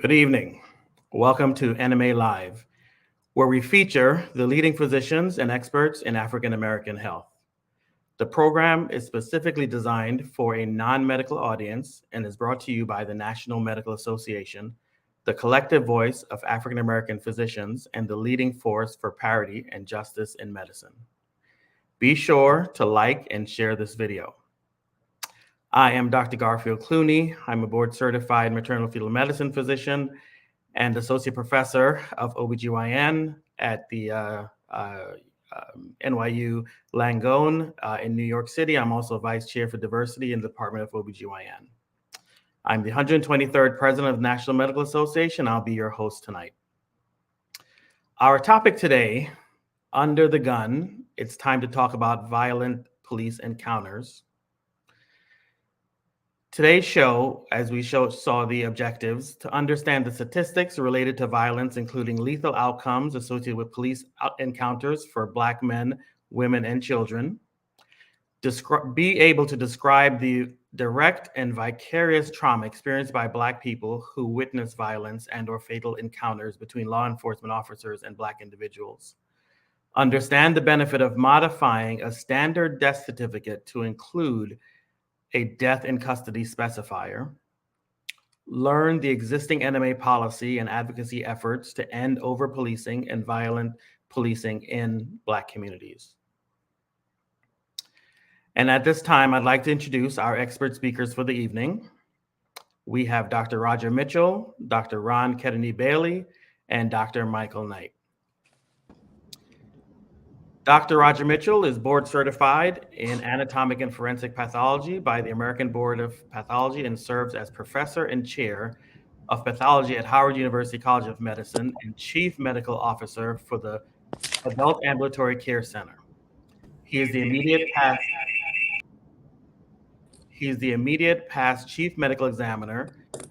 Good evening. Welcome to NMA Live, where we feature the leading physicians and experts in African American health. The program is specifically designed for a non-medical audience and is brought to you by the National Medical Association, the collective voice of African American physicians and the leading force for parity and justice in medicine. Be sure to like and share this video. I am Dr. Garfield Clooney. I'm a board-certified maternal fetal medicine physician and associate professor of OBGYN at the NYU Langone in New York City. I'm also vice chair for diversity in the Department of OBGYN. I'm the 123rd president of the National Medical Association. I'll be your host tonight. Our topic today, under the gun, it's time to talk about violent police encounters. Today's show, as we saw the objectives, to understand the statistics related to violence, including lethal outcomes associated with police encounters for Black men, women, and children. Be able to describe the direct and vicarious trauma experienced by Black people who witness violence and or fatal encounters between law enforcement officers and Black individuals. Understand the benefit of modifying a standard death certificate to include a death in custody specifier, learn the existing NMA policy and advocacy efforts to end over-policing and violent policing in Black communities. And at this time, I'd like to introduce our expert speakers for the evening. We have Dr. Roger Mitchell, Dr. Ron Kennedy-Bailey, and Dr. Michael Knight. Dr. Roger Mitchell is board certified in anatomic and forensic pathology by the American Board of Pathology and serves as professor and chair of pathology at Howard University College of Medicine and chief medical officer for the Adult Ambulatory Care Center. He is the immediate past chief medical examiner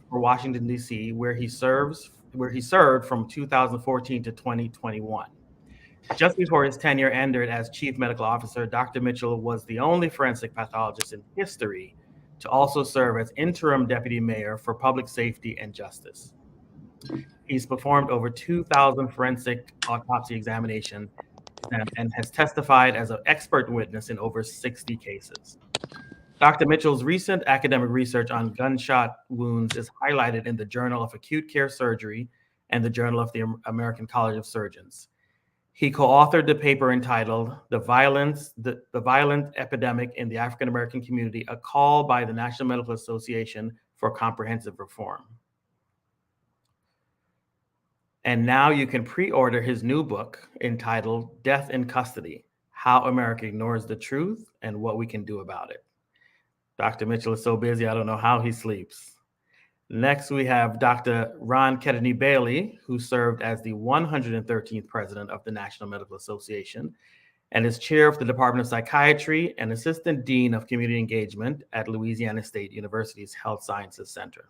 for Washington, D.C., where he served from 2014 to 2021. Just before his tenure ended as chief medical officer, Dr. Mitchell was the only forensic pathologist in history to also serve as interim deputy mayor for public safety and justice. He's performed over 2,000 forensic autopsy examinations and has testified as an expert witness in over 60 cases. Dr. Mitchell's recent academic research on gunshot wounds is highlighted in the Journal of Acute Care Surgery and the Journal of the American College of Surgeons. He co-authored the paper entitled The Violent Epidemic in the African American Community, a call by the National Medical Association for comprehensive reform. And now you can pre-order his new book entitled Death in Custody, How America Ignores the Truth and What We Can Do About It. Dr. Mitchell is so busy, I don't know how he sleeps. Next, we have Dr. Ron Kennedy-Bailey, who served as the 113th president of the National Medical Association and is chair of the Department of Psychiatry and assistant dean of community engagement at Louisiana State University's Health Sciences Center.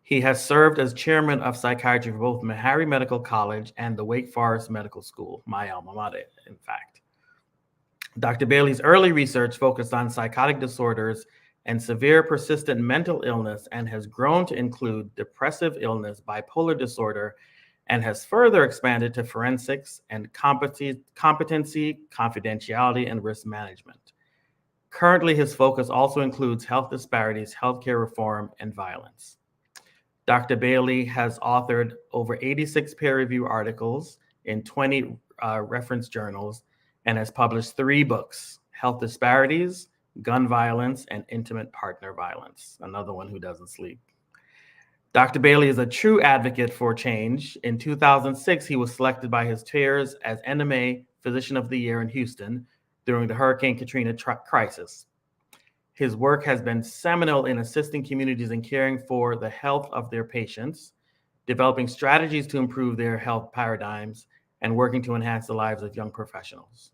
He has served as chairman of psychiatry for both Meharry Medical College and the Wake Forest Medical School, my alma mater, in fact. Dr. Bailey's early research focused on psychotic disorders and severe persistent mental illness and has grown to include depressive illness, bipolar disorder, and has further expanded to forensics and competency, confidentiality, and risk management. Currently, his focus also includes health disparities, healthcare reform, and violence. Dr. Bailey has authored over 86 peer-reviewed articles in 20 reference journals and has published 3 books: Health Disparities, Gun Violence, and Intimate Partner Violence, another one who doesn't sleep. Dr. Bailey is a true advocate for change. In 2006, he was selected by his peers as NMA Physician of the Year in Houston during the Hurricane Katrina crisis. His work has been seminal in assisting communities in caring for the health of their patients, developing strategies to improve their health paradigms, and working to enhance the lives of young professionals.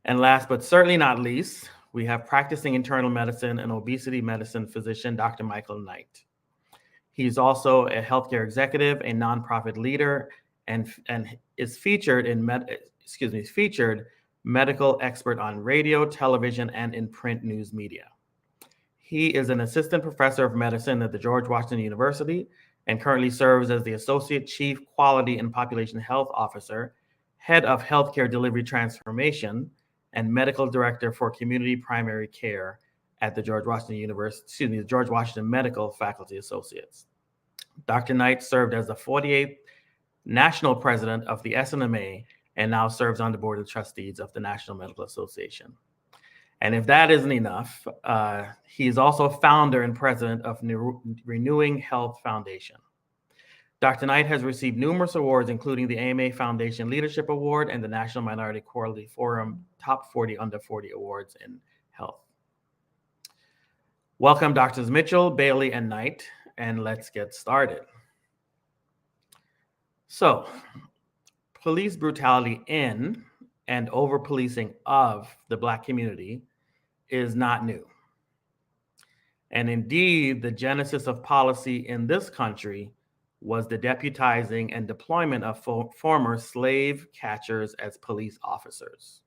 And last but certainly not least, we have practicing internal medicine and obesity medicine physician, Dr. Michael Knight. He's also a healthcare executive, a nonprofit leader, and is featured medical expert on radio, television, and in print news media. He is an assistant professor of medicine at the George Washington University and currently serves as the Associate Chief Quality and Population Health Officer, Head of Healthcare Delivery Transformation, and Medical Director for Community Primary Care at the George Washington Medical Faculty Associates. Dr. Knight served as the 48th National President of the SNMA and now serves on the Board of Trustees of the National Medical Association. And if that isn't enough, he's also founder and president of Renewing Health Foundation. Dr. Knight has received numerous awards, including the AMA Foundation Leadership Award and the National Minority Quarterly Forum Top 40 Under 40 Awards in Health. Welcome, Drs. Mitchell, Bailey, and Knight, and let's get started. So, police brutality in and over-policing of the Black community is not new. And indeed, the genesis of policy in this country was the deputizing and deployment of former slave catchers as police officers.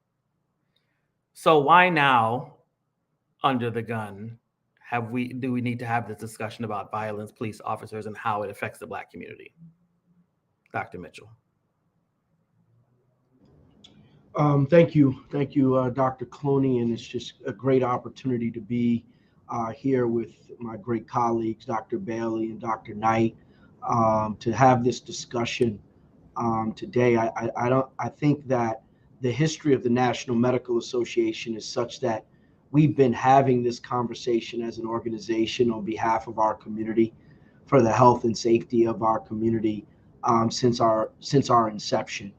So why now, under the gun, do we need to have this discussion about violence, police officers, and how it affects the Black community? Dr. Mitchell. Thank you, Dr. Clooney, and it's just a great opportunity to be here with my great colleagues, Dr. Bailey and Dr. Knight, to have this discussion today. I think that the history of the National Medical Association is such that we've been having this conversation as an organization on behalf of our community for the health and safety of our community since our inception.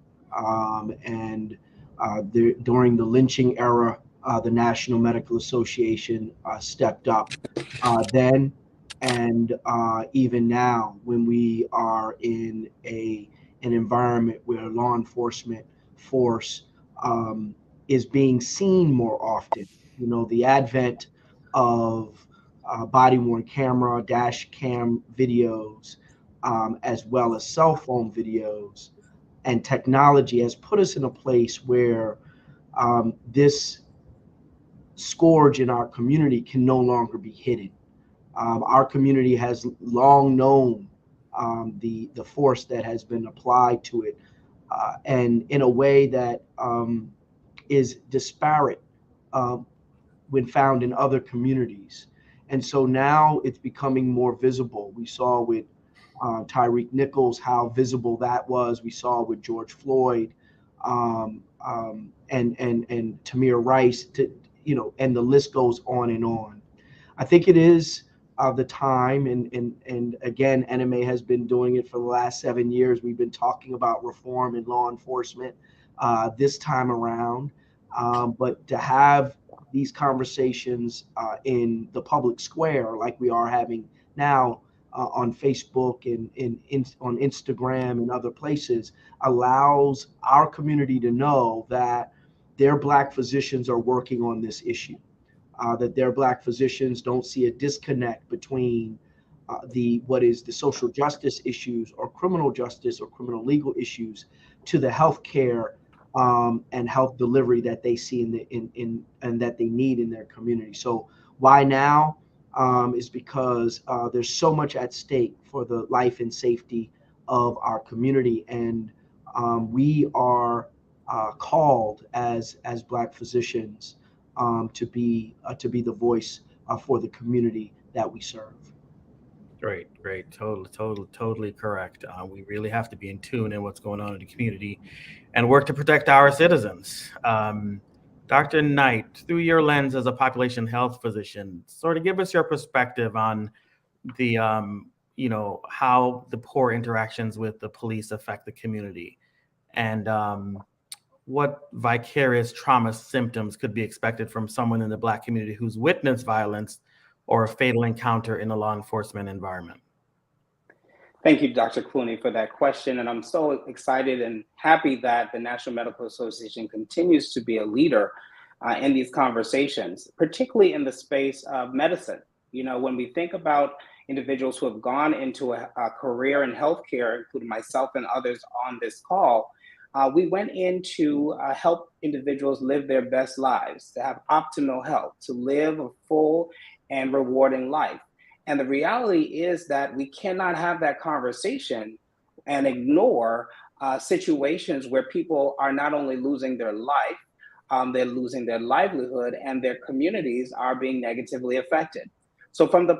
During the lynching era, the National Medical Association stepped up then, and even now, when we are in an environment where law enforcement force is being seen more often. You know, the advent of body-worn camera, dash cam videos, as well as cell phone videos, and technology has put us in a place where this scourge in our community can no longer be hidden. Our community has long known the force that has been applied to it, and in a way that is disparate when found in other communities. And so now it's becoming more visible. We saw with Tyreek Nichols how visible that was. We saw with George Floyd and Tamir Rice, and the list goes on and on. I think it is the time, and again, NMA has been doing it for the last 7 years. We've been talking about reform in law enforcement this time around, but to have these conversations in the public square like we are having now, on Facebook and on Instagram and other places allows our community to know that their Black physicians are working on this issue, that their Black physicians don't see a disconnect between the what is the social justice issues or criminal justice or criminal legal issues to the healthcare and health delivery that they see in and that they need in their community. So why now is because there's so much at stake for the life and safety of our community, and we are called as Black physicians to be the voice for the community that we serve. Great, great, totally correct. We really have to be in tune in what's going on in the community and work to protect our citizens. Dr. Knight, through your lens as a population health physician, sort of give us your perspective on the, how the poor interactions with the police affect the community, and what vicarious trauma symptoms could be expected from someone in the Black community who's witnessed violence or a fatal encounter in a law enforcement environment. Thank you, Dr. Clooney, for that question. And I'm so excited and happy that the National Medical Association continues to be a leader in these conversations, particularly in the space of medicine. You know, when we think about individuals who have gone into a career in healthcare, including myself and others on this call, we went in to help individuals live their best lives, to have optimal health, to live a full and rewarding life. And the reality is that we cannot have that conversation and ignore situations where people are not only losing their life, they're losing their livelihood, and their communities are being negatively affected. So from the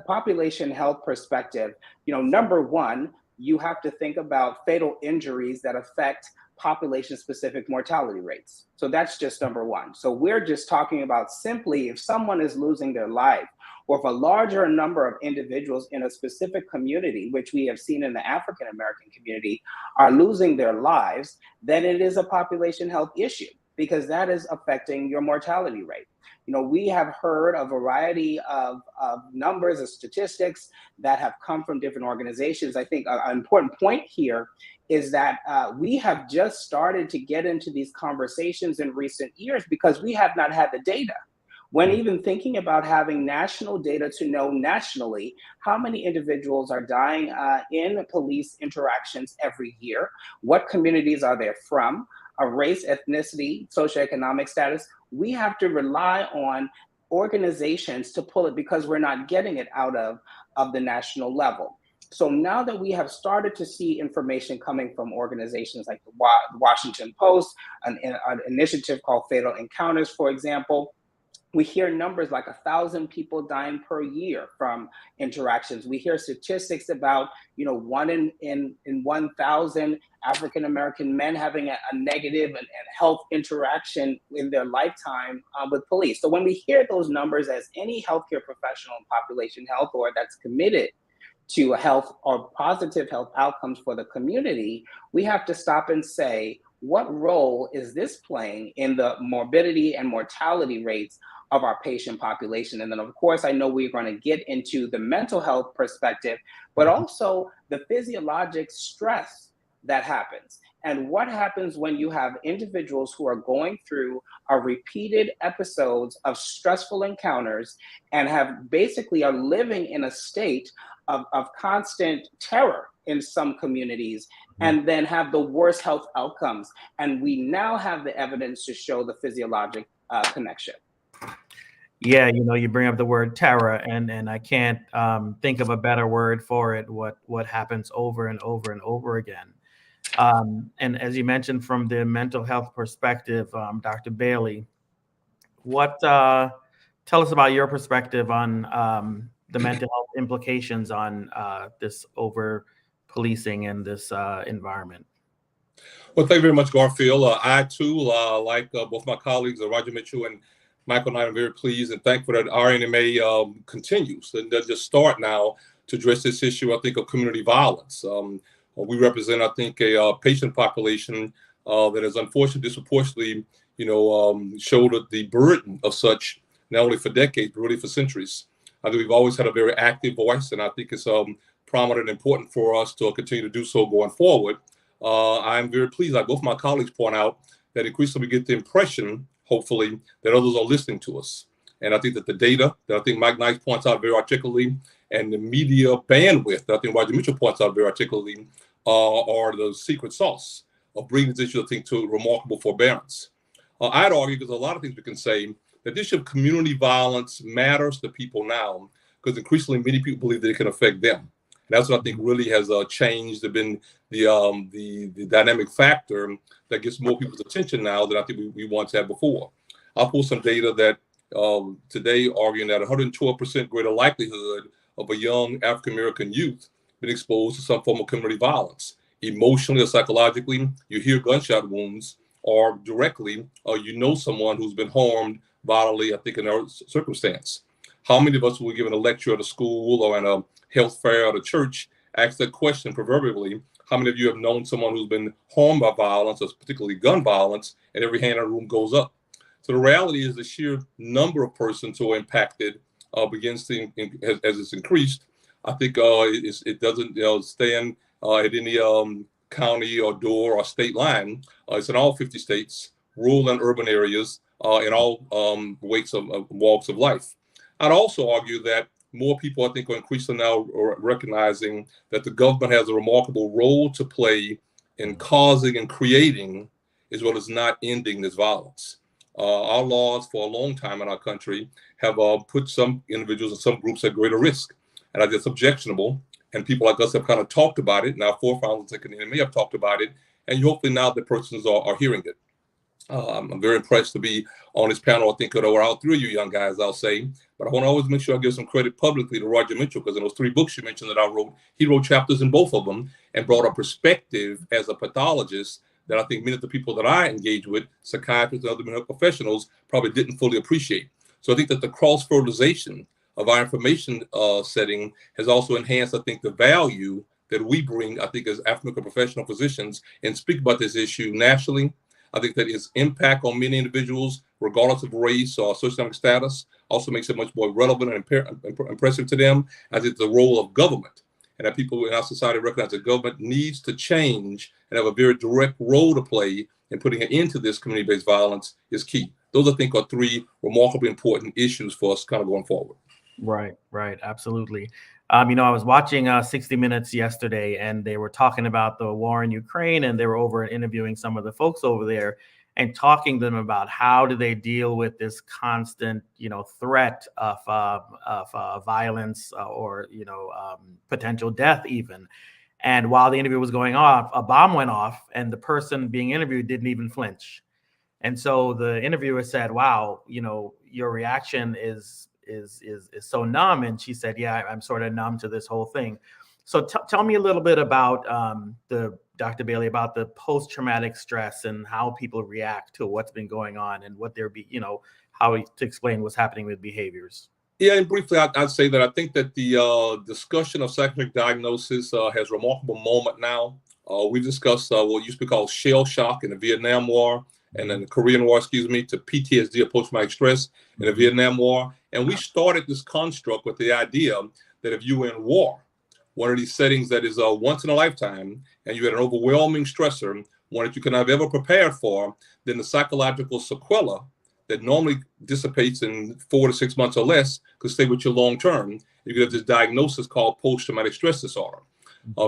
population health perspective, number one, you have to think about fatal injuries that affect population-specific mortality rates. So that's just number one. So we're just talking about simply if someone is losing their life, or if a larger number of individuals in a specific community, which we have seen in the African American community, are losing their lives, then it is a population health issue, because that is affecting your mortality rate. We have heard a variety of numbers and statistics that have come from different organizations. I think an important point here is that we have just started to get into these conversations in recent years because we have not had the data. When even thinking about having national data to know nationally how many individuals are dying in police interactions every year, what communities are they from, a race, ethnicity, socioeconomic status, we have to rely on organizations to pull it because we're not getting it out of the national level. So now that we have started to see information coming from organizations like the Washington Post, an initiative called Fatal Encounters, for example, we hear numbers like 1,000 people dying per year from interactions. We hear statistics about, 1 in 1,000 African American men having a negative and health interaction in their lifetime with police. So when we hear those numbers, as any healthcare professional in population health or that's committed to health or positive health outcomes for the community, we have to stop and say, what role is this playing in the morbidity and mortality rates of our patient population? And then, of course, I know we're going to get into the mental health perspective, but also the physiologic stress that happens. And what happens when you have individuals who are going through repeated episodes of stressful encounters and have basically are living in a state of constant terror in some communities, and then have the worst health outcomes. And we now have the evidence to show the physiologic connection. Yeah, you bring up the word terror, and I can't think of a better word for it. What happens over and over and over again. And as you mentioned, from the mental health perspective, Dr. Bailey, tell us about your perspective on the mental health implications on this over policing in this environment. Well, thank you very much, Garfield. I too, like both my colleagues, Roger Mitchell and Michael Knight, I'm very pleased and thankful that RNMA continues and doesn't just start now to address this issue, I think, of community violence. We represent, I think, a patient population that is unfortunately disproportionately, shouldered the burden of such, not only for decades, but really for centuries. I think we've always had a very active voice, and I think it's prominent and important for us to continue to do so going forward. I'm very pleased, like both my colleagues point out, that increasingly we get the impression, hopefully, that others are listening to us. And I think that the data that I think Mike Nice points out very articulately, and the media bandwidth that I think Roger Mitchell points out very articulately, are the secret sauce of bringing this issue, I think, to remarkable forbearance. I'd argue, because a lot of things we can say, that this issue of community violence matters to people now, because increasingly many people believe that it can affect them. And that's what I think really has changed, been the dynamic factor that gets more people's attention now than I think we once had before. I'll pull some data that today arguing that 112% greater likelihood of a young African-American youth been exposed to some form of community violence, emotionally or psychologically. You hear gunshot wounds, or directly, you know someone who's been harmed violently, I think, in their circumstance. How many of us were given a lecture at a school or in a health fair at a church ask that question proverbially? How many of you have known someone who's been harmed by violence, or particularly gun violence, and every hand in the room goes up? So the reality is the sheer number of persons who are impacted begins to, as it's increased. I think it doesn't stand at any county or door or state line. It's in all 50 states, rural and urban areas, in all walks of life. I'd also argue that more people, I think, are increasingly now recognizing that the government has a remarkable role to play in causing and creating, as well as not ending, this violence. Our laws for a long time in our country have put some individuals and some groups at greater risk. And I think it's objectionable. And people like us have kind of talked about it. And our forefathers may have talked about it. And hopefully now the persons are hearing it. I'm very impressed to be on this panel. I think there were all three of you young guys, I'll say. But I want to always make sure I give some credit publicly to Roger Mitchell, because in those 3 books you mentioned that I wrote, he wrote chapters in both of them and brought a perspective as a pathologist that I think many of the people that I engage with, psychiatrists and other mental professionals, probably didn't fully appreciate. So I think that the cross-fertilization of our information setting has also enhanced, I think, the value that we bring, I think, as African professional physicians, and speak about this issue nationally. I think that its impact on many individuals, regardless of race or socioeconomic status, also makes it much more relevant and impressive to them. I think the role of government, and that people in our society recognize that government needs to change and have a very direct role to play in putting an end to this community-based violence, is key. Those, I think, are 3 remarkably important issues for us kind of going forward. Right, absolutely. I was watching 60 Minutes yesterday, and they were talking about the war in Ukraine, and they were over interviewing some of the folks over there and talking to them about how do they deal with this constant, threat of violence or, potential death even. And while the interview was going off, a bomb went off, and the person being interviewed didn't even flinch. And so the interviewer said, "Wow, your reaction is so numb." And she said, "Yeah, I'm sort of numb to this whole thing." So tell me a little bit about Dr. Bailey, about the post-traumatic stress and how people react to what's been going on, and what how to explain what's happening with behaviors. Yeah, and briefly, I'd say that I think that the discussion of psychiatric diagnosis has a remarkable moment now. We've discussed what used to be called shell shock in the Vietnam War, and then the Korean War, to PTSD, or post-traumatic stress, in the Vietnam War. And we started this construct with the idea that if you were in war, one of these settings that is once in a lifetime, and you had an overwhelming stressor, one that you could not have ever prepared for, then the psychological sequela that normally dissipates in 4 to 6 months or less could stay with you long term. You could have this diagnosis called post-traumatic stress disorder.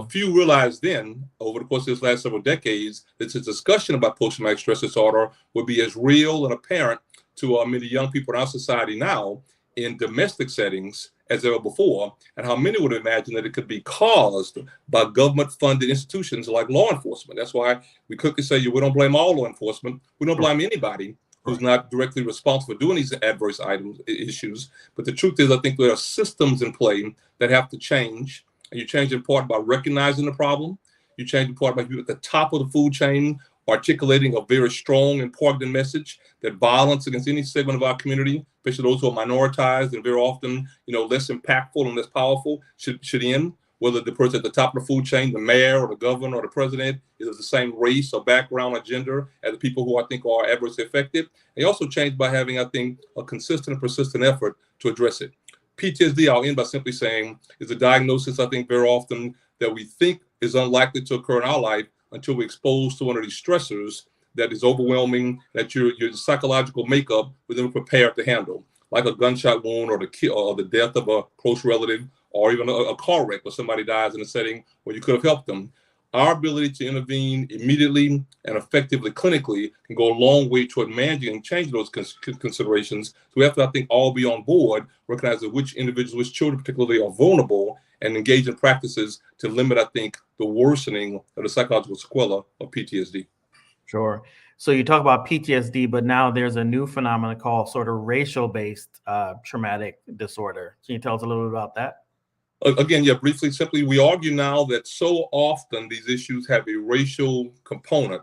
Few realized then, over the course of this last several decades, that this discussion about post-traumatic stress disorder would be as real and apparent to many young people in our society now in domestic settings as ever before, and how many would imagine that it could be caused by government-funded institutions like law enforcement. That's why we quickly say we don't blame all law enforcement. We don't blame anybody who's not directly responsible for doing these adverse issues. But the truth is, I think there are systems in play that have to change. And you change in part by recognizing the problem. You change in part by people at the top of the food chain articulating a very strong and poignant message that violence against any segment of our community, especially those who are minoritized and very often, less impactful and less powerful, should end. Whether the person at the top of the food chain, the mayor or the governor or the president, is of the same race or background or gender as the people who I think are adversely affected. They also change by having, I think, a consistent and persistent effort to address it. PTSD, I'll end by simply saying, is a diagnosis, I think, very often that we think is unlikely to occur in our life until we're exposed to one of these stressors that is overwhelming, that your psychological makeup was never prepared to handle, like a gunshot wound or the death of a close relative, or even a car wreck where somebody dies in a setting where you could have helped them. Our ability to intervene immediately and effectively clinically can go a long way toward managing and changing those considerations. So we have to, I think, all be on board, recognizing which individuals, which children particularly are vulnerable, and engage in practices to limit, I think, the worsening of the psychological sequelae of PTSD. Sure. So you talk about PTSD, but now there's a new phenomenon called sort of racial-based traumatic disorder. Can you tell us a little bit about that? Again, yeah, briefly, simply, we argue now that so often these issues have a racial component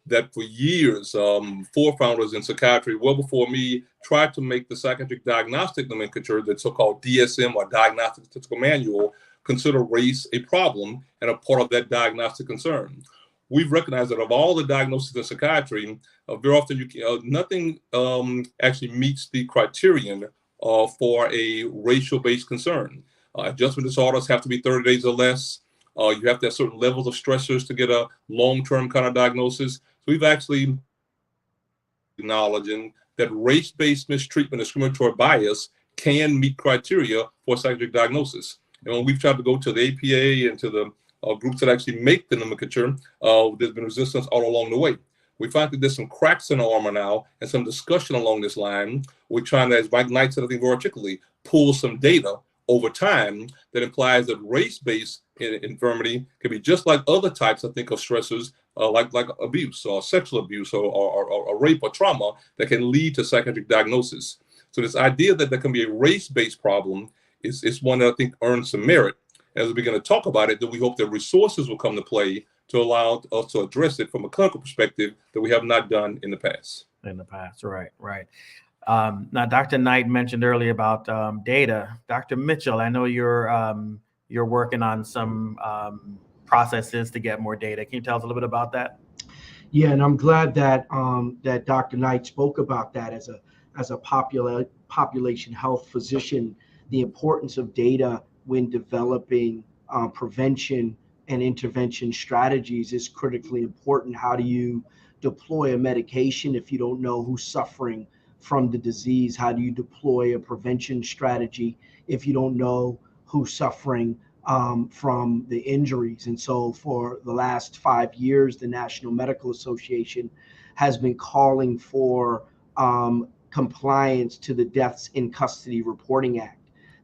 that for years, forefounders in psychiatry, well before me, tried to make the psychiatric diagnostic nomenclature, that so-called DSM or Diagnostic Statistical Manual, consider race a problem and a part of that diagnostic concern. We've recognized that of all the diagnoses in psychiatry, very often nothing actually meets the criterion for a racial-based concern. Adjustment disorders have to be 30 days or less. You have to have certain levels of stressors to get a long-term kind of diagnosis. So we've actually acknowledging that race-based mistreatment, discriminatory bias can meet criteria for psychiatric diagnosis. And when we've tried to go to the APA and to the groups that actually make the nomenclature, there's been resistance all along the way. We find that there's some cracks in the armor now and some discussion along this line. We're trying to, as Mike Knight said, I think very articulately, pull some data over time that implies that race-based infirmity can be just like other types, I think, of stressors, like abuse or sexual abuse or rape or trauma that can lead to psychiatric diagnosis. So this idea that there can be a race-based problem is one that I think earns some merit. As we begin to talk about it, then we hope that resources will come to play to allow us to address it from a clinical perspective that we have not done in the past. Right. Now, Dr. Knight mentioned earlier about data. Dr. Mitchell, I know you're working on some processes to get more data. Can you tell us a little bit about that? Yeah, and I'm glad that that Dr. Knight spoke about that as a population health physician, the importance of data when developing prevention and intervention strategies is critically important. How do you deploy a medication if you don't know who's suffering from the disease? How do you deploy a prevention strategy if you don't know who's suffering from the injuries? And so for the last 5 years, the National Medical Association has been calling for compliance to the Deaths in Custody Reporting Act.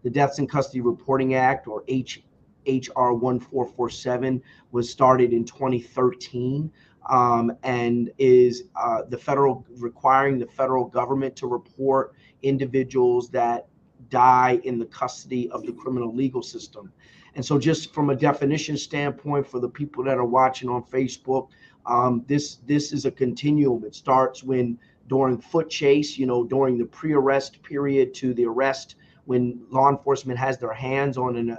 The Deaths in Custody Reporting Act, or HR 1447, was started in 2013 and is requiring the federal government to report individuals that die in the custody of the criminal legal system. And so just from a definition standpoint, for the people that are watching on Facebook, this is a continuum. It starts during foot chase, during the pre-arrest period to the arrest, when law enforcement has their hands on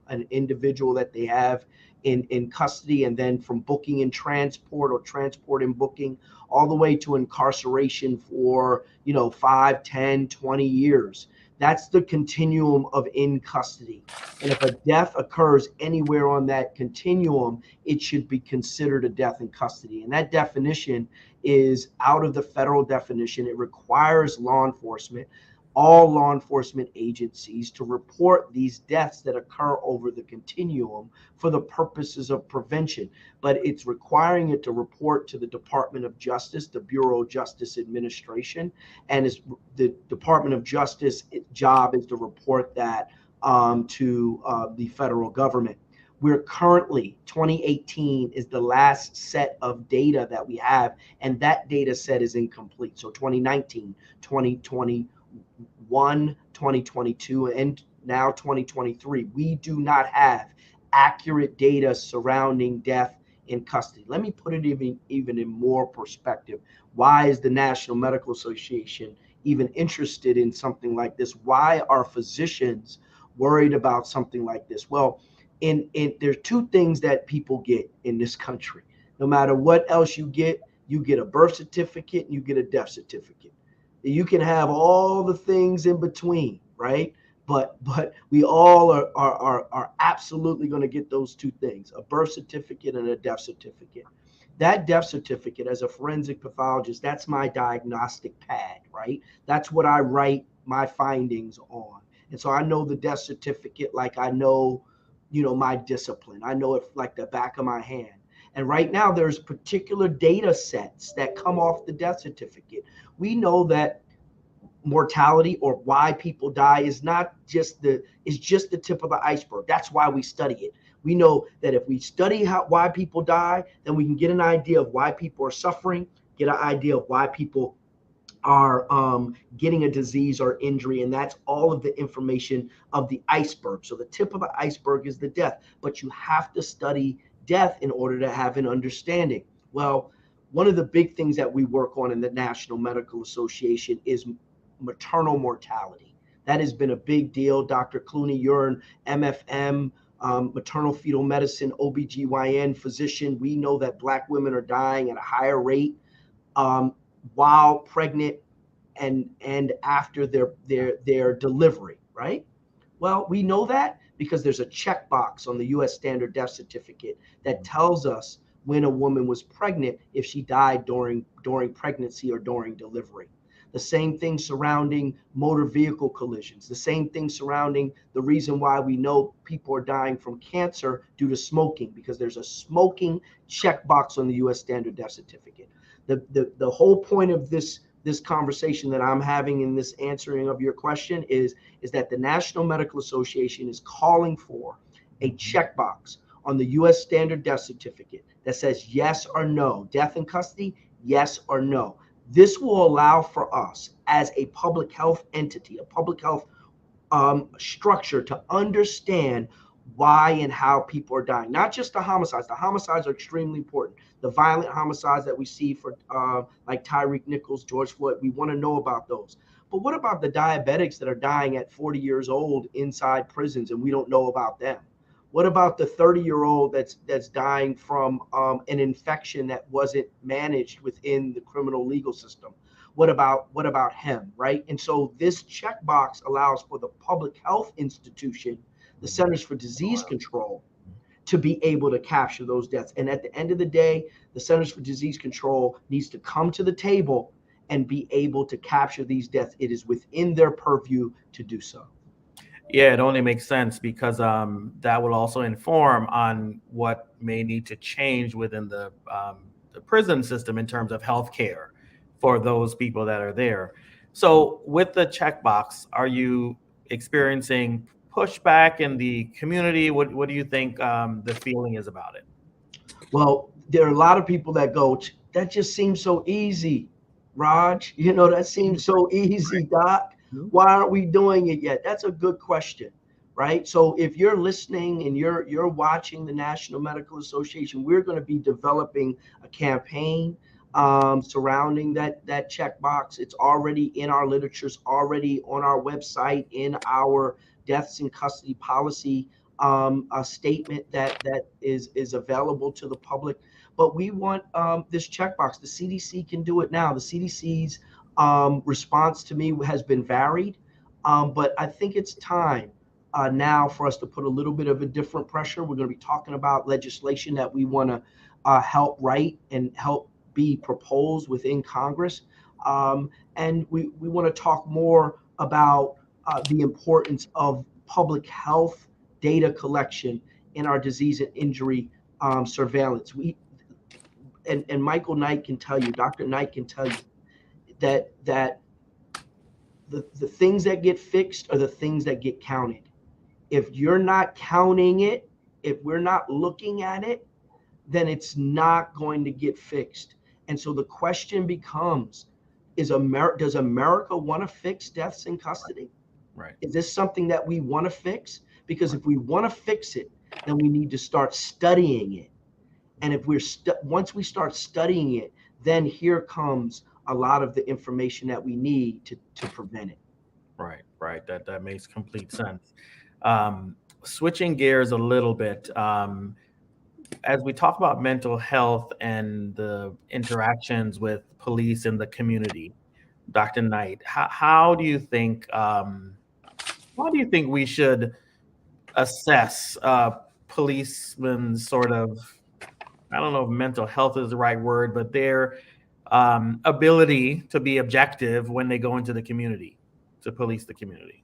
an individual that they have in custody, and then from booking and transport, or transport and booking, all the way to incarceration for 5, 10, 20 years. That's the continuum of in custody. And if a death occurs anywhere on that continuum, it should be considered a death in custody. And that definition is out of the federal definition. It requires all law enforcement agencies to report these deaths that occur over the continuum for the purposes of prevention. But it's requiring it to report to the Department of Justice, the Bureau of Justice Administration, and the Department of Justice job is to report that to the federal government. We're currently, 2018 is the last set of data that we have, and that data set is incomplete. So 2019, 2020, 2022, and now 2023, we do not have accurate data surrounding death in custody. Let me put it even in more perspective. Why is the National Medical Association even interested in something like this? Why are physicians worried about something like this? Well, there's two things that people get in this country. No matter what else you get a birth certificate and you get a death certificate. You can have all the things in between, right? but we all are absolutely going to get those two things: a birth certificate and a death certificate. That death certificate, as a forensic pathologist, that's my diagnostic pad, right? That's what I write my findings on. And so I know the death certificate like I know, my discipline. I know it like the back of my hand. And right now, there's particular data sets that come off the death certificate. We know that mortality, or why people die, is just the tip of the iceberg. That's why we study it. We know that if we study why people die, then we can get an idea of why people are suffering, get an idea of why people are getting a disease or injury, and that's all of the information of the iceberg. So the tip of the iceberg is the death, but you have to study death in order to have an understanding. Well, one of the big things that we work on in the National Medical Association is maternal mortality. That has been a big deal. Dr. Clooney, you're an MFM, maternal fetal medicine, OBGYN physician. We know that Black women are dying at a higher rate while pregnant and after their delivery, right? Well, we know that because there's a checkbox on the U.S. standard death certificate that tells us when a woman was pregnant if she died during pregnancy or during delivery. The same thing surrounding motor vehicle collisions, the same thing surrounding the reason why we know people are dying from cancer due to smoking, because there's a smoking checkbox on the U.S. standard death certificate. The whole point of this conversation that I'm having in this answering of your question is that the National Medical Association is calling for a checkbox on the U.S. standard death certificate that says yes or no, death in custody, yes or no. This will allow for us as a public health entity, a public health structure, to understand why and how people are dying. Not just the homicides. The homicides are extremely important. The violent homicides that we see for like Tyreek Nichols, George Floyd, we want to know about those. But what about the diabetics that are dying at 40 years old inside prisons and we don't know about them? What about the 30-year-old that's dying from an infection that wasn't managed within the criminal legal system? What about him, right? And so this checkbox allows for the public health institution, the Centers for Disease Control, to be able to capture those deaths. And at the end of the day, the Centers for Disease Control needs to come to the table and be able to capture these deaths. It is within their purview to do so. Yeah, it only makes sense because that will also inform on what may need to change within the prison system in terms of healthcare for those people that are there. So with the checkbox, are you experiencing pushback in the community? What do you think the feeling is about it? Well, there are a lot of people that go, that just seems so easy, Raj. That seems so easy, Doc. Why aren't we doing it yet? That's a good question, right? So if you're listening and you're watching the National Medical Association, we're going to be developing a campaign surrounding that checkbox. It's already in our literature, it's already on our website, in our deaths in custody policy a statement that is available to the public. But we want this checkbox. The CDC can do it now. The CDC's response to me has been varied, but I think it's time now for us to put a little bit of a different pressure. We're going to be talking about legislation that we want to help write and help be proposed within Congress. And we want to talk more about the importance of public health data collection in our disease and injury surveillance. And Michael Knight can tell you, Dr. Knight can tell you that the things that get fixed are the things that get counted. If you're not counting it, if we're not looking at it, then it's not going to get fixed. And so the question becomes, does America want to fix deaths in custody? Right. Is this something that we want to fix? Because if we want to fix it, then we need to start studying it. And if once we start studying it, then here comes a lot of the information that we need to prevent it. Right. That makes complete sense. Switching gears a little bit, as we talk about mental health and the interactions with police and the community, Dr. Knight, how do you think, what How do you think we should assess policemen's sort of, I don't know if mental health is the right word, but their ability to be objective when they go into the community, to police the community?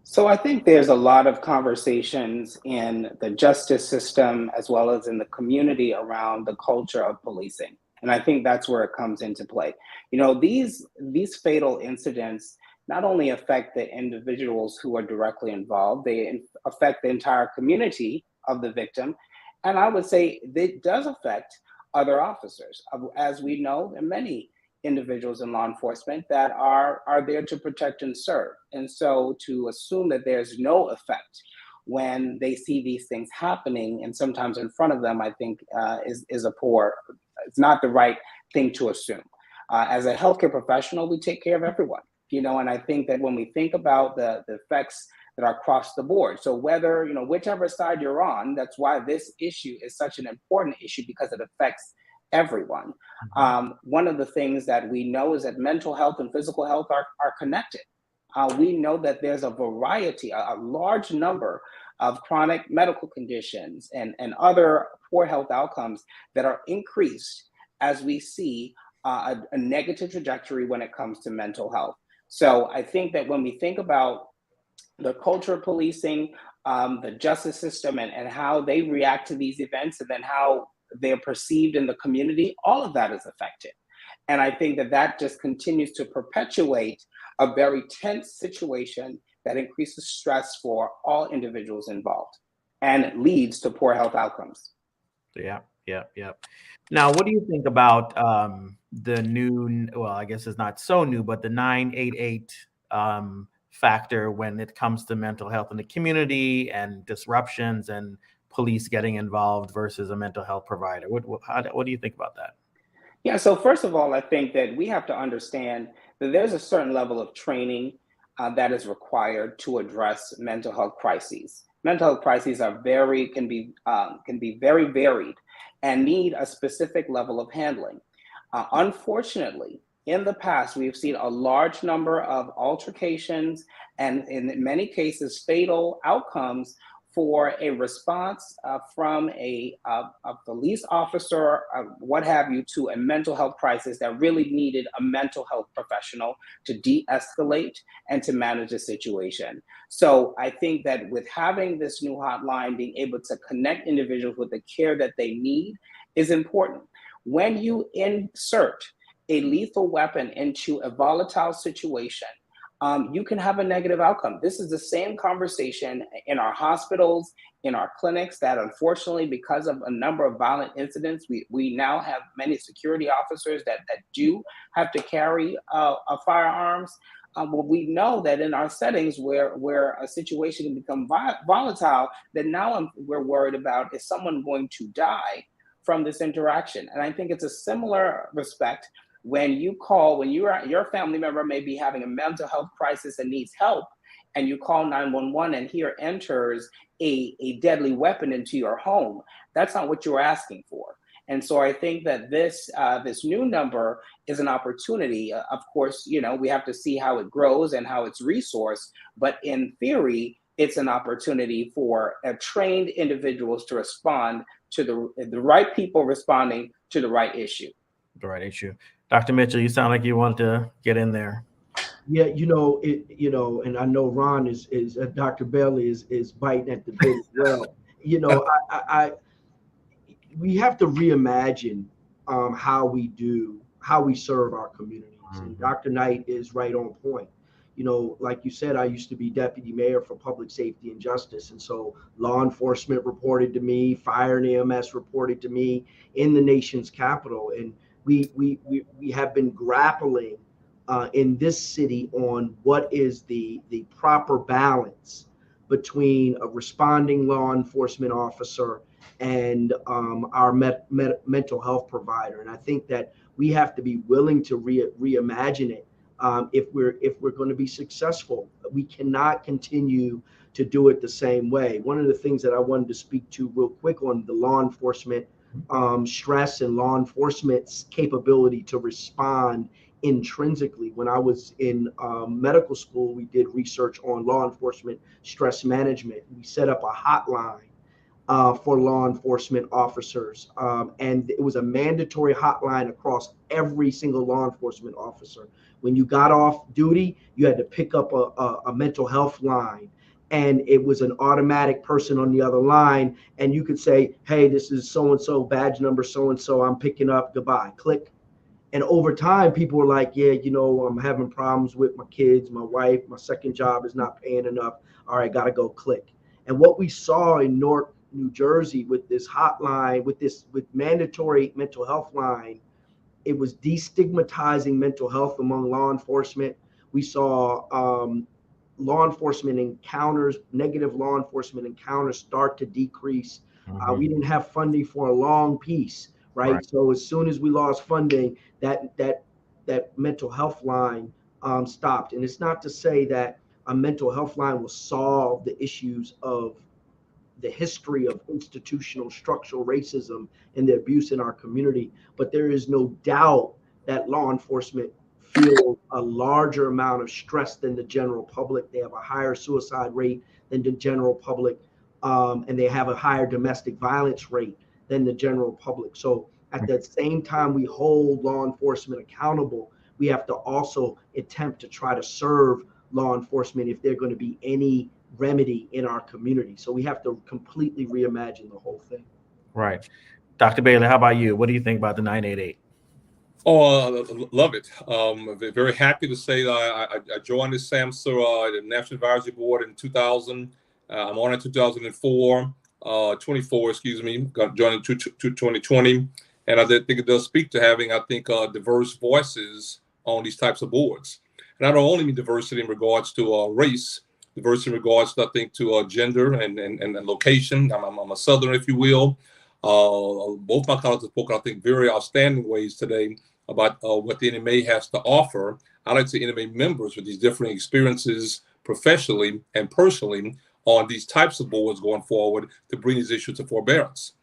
So I think there's a lot of conversations in the justice system as well as in the community around the culture of policing. And I think that's where it comes into play. These fatal incidents not only affect the individuals who are directly involved, they affect the entire community of the victim. And I would say it does affect other officers. As we know, there are many individuals in law enforcement that are there to protect and serve. And so to assume that there's no effect when they see these things happening and sometimes in front of them, I think it's not the right thing to assume. As a healthcare professional, we take care of everyone, and I think that when we think about the effects that are across the board. So whether, whichever side you're on, that's why this issue is such an important issue because it affects everyone. One of the things that we know is that mental health and physical health are connected. We know that there's a variety, a large number of chronic medical conditions and other poor health outcomes that are increased as we see a negative trajectory when it comes to mental health. So I think that when we think about the culture of policing, the justice system and how they react to these events and then how they're perceived in the community, all of that is affected. And I think that just continues to perpetuate a very tense situation that increases stress for all individuals involved and leads to poor health outcomes. Yeah. Now, what do you think about the new, well, I guess it's not so new, but the 988 factor when it comes to mental health in the community and disruptions and police getting involved versus a mental health provider? What do you think about that? Yeah, so first of all, I think that we have to understand that there's a certain level of training that is required to address mental health crises. Mental health crises can be very varied and need a specific level of handling. Unfortunately, in the past, we've seen a large number of altercations and in many cases, fatal outcomes for a response from a police officer, what have you, to a mental health crisis that really needed a mental health professional to de-escalate and to manage the situation. So I think that with having this new hotline, being able to connect individuals with the care that they need is important. When you insert a lethal weapon into a volatile situation, you can have a negative outcome. This is the same conversation in our hospitals, in our clinics, that unfortunately, because of a number of violent incidents, we now have many security officers that do have to carry firearms. Well, we know that in our settings where a situation can become volatile, that now we're worried about, is someone going to die from this interaction? And I think it's a similar respect when your family member may be having a mental health crisis and needs help, and you call 911 and here enters a deadly weapon into your home. That's not what you're asking for. And so I think that this new number is an opportunity. Of course, we have to see how it grows and how it's resourced, but in theory, it's an opportunity for trained individuals to respond to the right people responding to the right issue. The right issue. Dr. Mitchell, you sound like you want to get in there. Yeah, and I know Ron is Dr. Bailey is biting at the bit as well. We have to reimagine how we serve our communities. Mm-hmm. And Dr. Knight is right on point. Like you said, I used to be deputy mayor for public safety and justice. And so law enforcement reported to me, fire and EMS reported to me in the nation's capital. And we have been grappling in this city on what is the proper balance between a responding law enforcement officer and our mental health provider. And I think that we have to be willing to reimagine it. If we're going to be successful, we cannot continue to do it the same way. One of the things that I wanted to speak to real quick on the law enforcement stress and law enforcement's capability to respond intrinsically. When I was in medical school, we did research on law enforcement stress management. We set up a hotline for law enforcement officers. And it was a mandatory hotline across every single law enforcement officer. When you got off duty, you had to pick up a mental health line. And it was an automatic person on the other line. And you could say, hey, this is so-and-so, badge number so-and-so, I'm picking up, goodbye, click. And over time, people were like, yeah, I'm having problems with my kids, my wife, my second job is not paying enough. All right, got to go click. And what we saw in Newark, New Jersey with this hotline, with mandatory mental health line, it was destigmatizing mental health among law enforcement. We saw law enforcement encounters, negative law enforcement encounters start to decrease. We didn't have funding for a long piece, right? So as soon as we lost funding, that mental health line stopped. And it's not to say that a mental health line will solve the issues of the history of institutional structural racism and the abuse in our community, but there is no doubt that law enforcement feel a larger amount of stress than the general public. They have a higher suicide rate than the general public, and they have a higher domestic violence rate than the general public. So at the same time we hold law enforcement accountable, we have to also attempt to try to serve law enforcement if they're going to be any remedy in our community. So we have to completely reimagine the whole thing. Right. Dr. Bailey, how about you? What do you think about the 988? Oh, love it. Very happy to say that I joined the SAMHSA, the National Advisory Board in 2000. I'm on in 2004, 24, excuse me, got joined in 2020. And I think it does speak to having, diverse voices on these types of boards. And I don't only mean diversity in regards to race, diversity in regards to, to gender and location. I'm a Southerner, if you will. Both my colleagues have spoken, I think, very outstanding ways today about what the NMA has to offer. I like to say NMA members with these different experiences professionally and personally on these types of boards going forward to bring these issues to forbearance.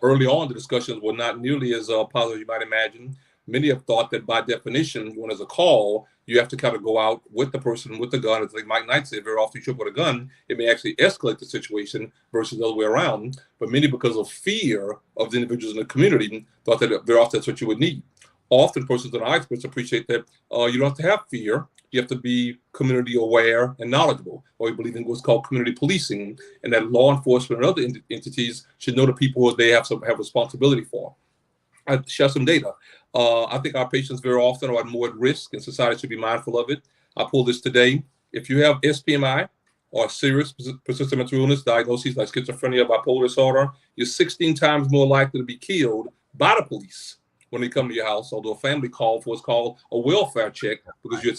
Early on, the discussions were not nearly as positive as you might imagine. Many have thought that by definition, when there's a call, you have to kind of go out with the person with the gun. It's like Mike Knight said, very often you show up with a gun, it may actually escalate the situation versus the other way around. But many, because of fear of the individuals in the community, thought that very often that's what you would need. Often persons that are experts appreciate that you don't have to have fear. You have to be community aware and knowledgeable, or we believe in what's called community policing, and that law enforcement and other entities should know the people they have responsibility for. I share some data. I think our patients very often are more at risk, and society should be mindful of it. I pulled this today. If you have SPMI or serious persistent mental illness diagnoses like schizophrenia, bipolar disorder, you're 16 times more likely to be killed by the police when they come to your house, although a family call for what's called a welfare check, because you had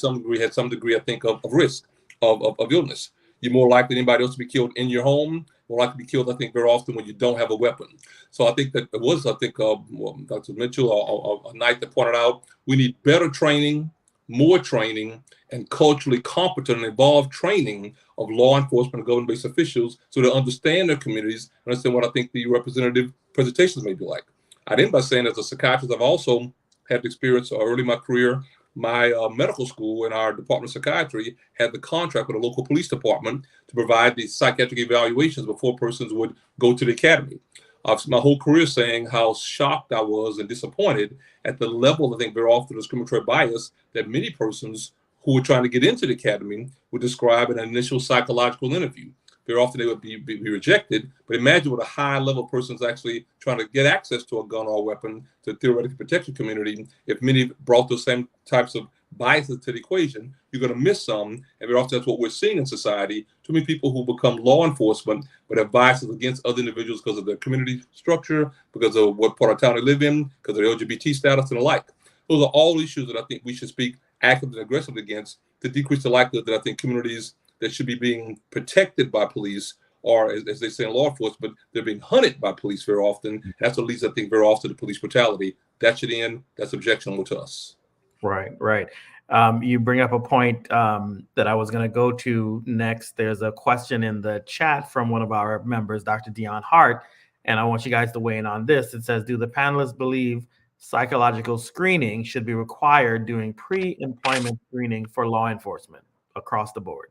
some degree, I think, of risk of illness. You're more likely than anybody else to be killed in your home, more likely to be killed, I think, very often when you don't have a weapon. So I think that it was, Dr. Mitchell, a night that pointed out we need better training, more training, and culturally competent and involved training of law enforcement and government-based officials so they understand their communities and understand what I think the representative presentations may be like. I'd end by saying, as a psychiatrist, I've also had experience early in my career. My medical school in our Department of Psychiatry had the contract with a local police department to provide these psychiatric evaluations before persons would go to the academy. I've spent my whole career saying how shocked I was and disappointed at the level, I think, very often discriminatory bias that many persons who were trying to get into the academy would describe in an initial psychological interview. Very often they would be rejected, but imagine what a high level person's actually trying to get access to a gun or a weapon to theoretically protect your community. If many brought those same types of biases to the equation, you're going to miss some. And very often that's what we're seeing in society. Too many people who become law enforcement, but have biases against other individuals because of their community structure, because of what part of town they live in, because of their LGBT status and the like. Those are all issues that I think we should speak actively and aggressively against to decrease the likelihood that I think communities that should be being protected by police, or as they say in law enforcement, they're being hunted by police very often. That's what leads, I think, very often to police brutality. That should end. That's objectionable to us. Right. You bring up a point that I was going to go to next. There's a question in the chat from one of our members, Dr. Dion Hart, and I want you guys to weigh in on this. It says, do the panelists believe psychological screening should be required during pre-employment screening for law enforcement across the board.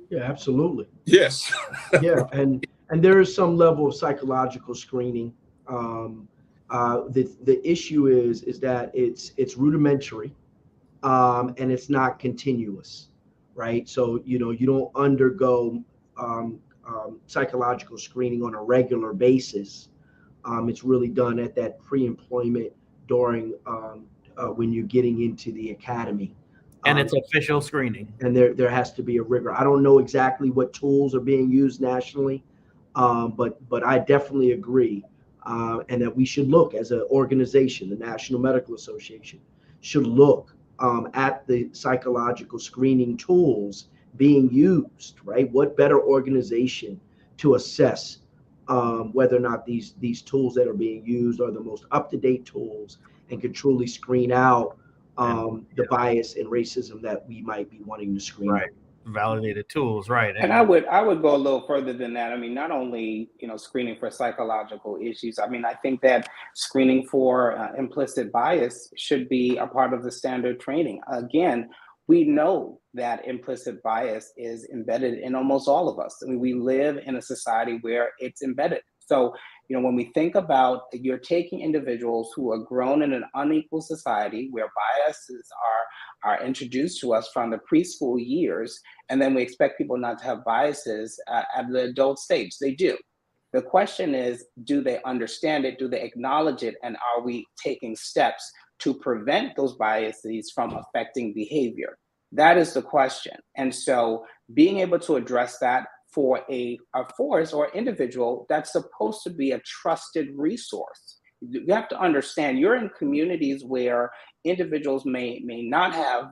Yeah, absolutely. Yes. Yeah, and there is some level of psychological screening. The issue is that it's rudimentary, and it's not continuous, right? So you don't undergo psychological screening on a regular basis. It's really done at that pre-employment during when you're getting into the academy. And it's official screening. And there has to be a rigor. I don't know exactly what tools are being used nationally, but I definitely agree, and that we should look as an organization, the National Medical Association, should look at the psychological screening tools being used, right? What better organization to assess whether or not these tools that are being used are the most up-to-date tools and can truly screen out the bias and racism that we might be wanting to screen. Right. Validated tools, right. And I would go a little further than that. I mean, not only, screening for psychological issues. I mean, I think that screening for implicit bias should be a part of the standard training. Again, we know that implicit bias is embedded in almost all of us. I mean, we live in a society where it's embedded. So, when we think about, you're taking individuals who are grown in an unequal society where biases are introduced to us from the preschool years, and then we expect people not to have biases at the adult stage. They do. The question is, do they understand it? Do they acknowledge it? And are we taking steps to prevent those biases from affecting behavior? That is the question. And so being able to address that for a force or individual that's supposed to be a trusted resource. You have to understand, you're in communities where individuals may not have